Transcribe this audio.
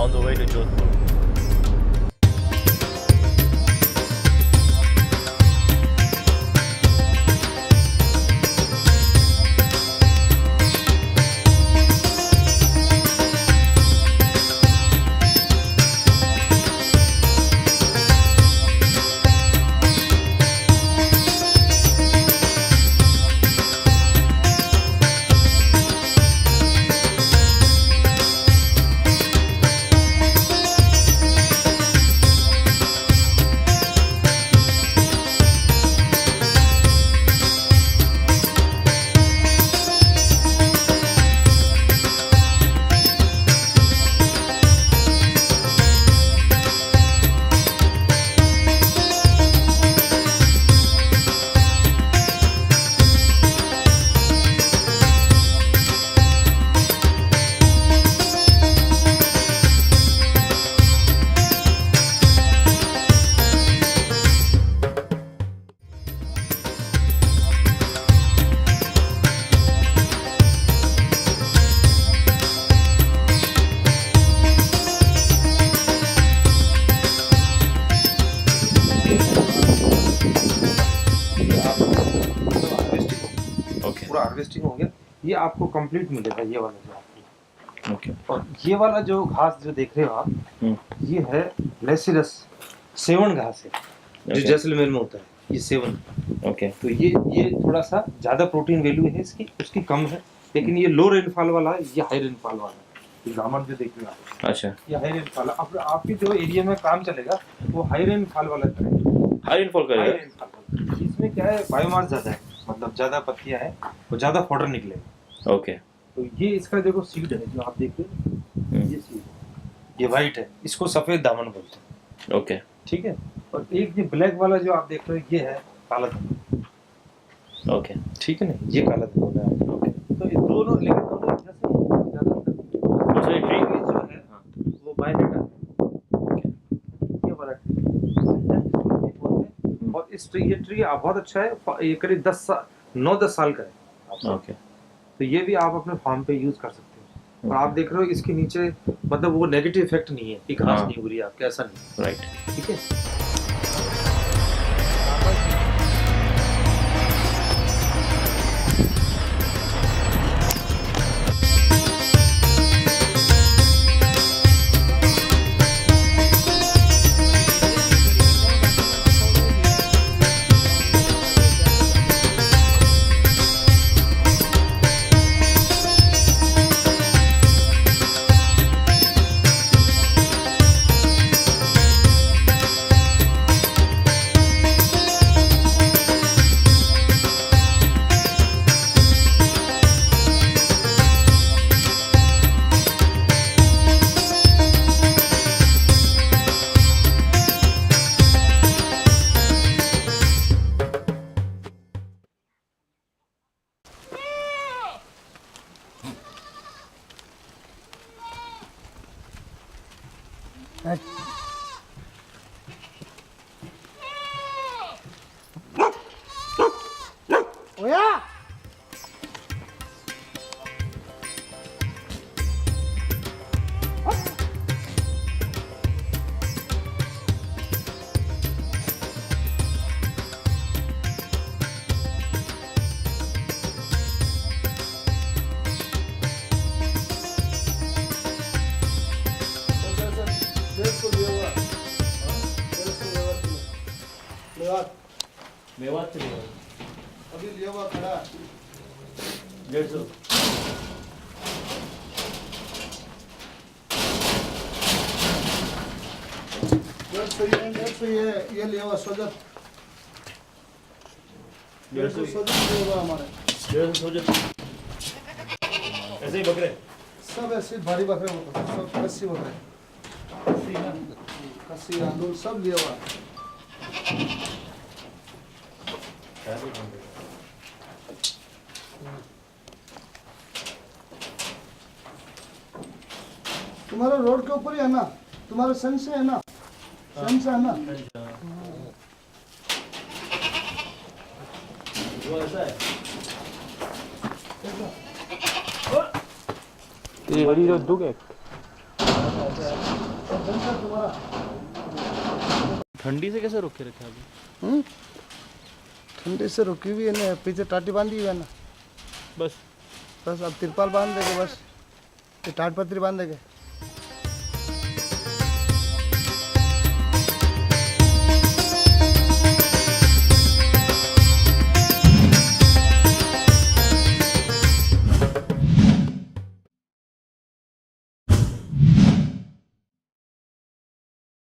on the way to Jodhpur. Harvesting हो गया, ये आपको कंप्लीट मिलेगा ये वाला जो आपको। ओके। और ये वाला जो घास जो देख रहे हो आप, ये है लेसिरस सेवन घास है, जो जैसलमेर में होता है, ये सेवन। ओके। तो ये थोड़ा सा ज्यादा प्रोटीन वैल्यू है इसकी, उसकी कम है, लेकिन ये लो रेनफॉल वाला है, ये हाई रेनफॉल वाला है। ये दामन जो देख रहे हो आप, अच्छा, ये हाई रेनफॉल। अब आपके जो एरिया में काम चलेगा वो हाई रेनफॉल वाला करेगा, हाई रेनफॉल करेगा। इसमें क्या है, बायोमास ज्यादा है, मतलब ज्यादा पत्तियां हैं और ज्यादा फॉडर निकलेगा। ओके। तो ये इसका देखो सीड है जो आप देख रहे हो, ये सीड है, ये वाइट है, इसको सफेद दामन बोलते हैं। ओके, ठीक है। और एक ये ब्लैक वाला जो आप देख रहे हो, ये है काला दामन। ओके, ठीक है ना, ये काला दामन है। ओके। तो ये दोनों, लेकिन दोनों जैसे ज्यादा दूसरे ट्री जो है वो बायनेटा है। ओके। ये वाला ट्री, और इस ट्री, ये ट्री बहुत अच्छा है, ये करीब 9-10 साल का है। ओके। तो ये भी आप अपने फार्म पे यूज कर सकते हो। और आप देख रहे हो इसके नीचे, मतलब वो नेगेटिव इफेक्ट नहीं है कि घास नहीं उग रही, आपके ऐसा नहीं। राइट। ठीक है। मेवात अभी लिया हुआ खड़ा 150। ये लिया हुआ सोजत 150 सोजत लिया हुआ हमारे 150 सोजत। ऐसे ही बकरे सब ऐसे भारी बकरे होते हैं, सब 80 बकरे, खस्सी आंदूल सब लिया हुआ। तुम्हारा रोड के ऊपर ही है ना, तुम्हारे सन से है ना, सन से है ना। वो ऐसा है, ये बड़ी जो दुख है, ठंडी से कैसे रोक के रखे अभी? ठंडी से रुकी हुई है ना, पीछे टाटी बांधी हुई है ना, बस बस अब तिरपाल बांध देंगे, बस ये टाट पत्री बांध देंगे।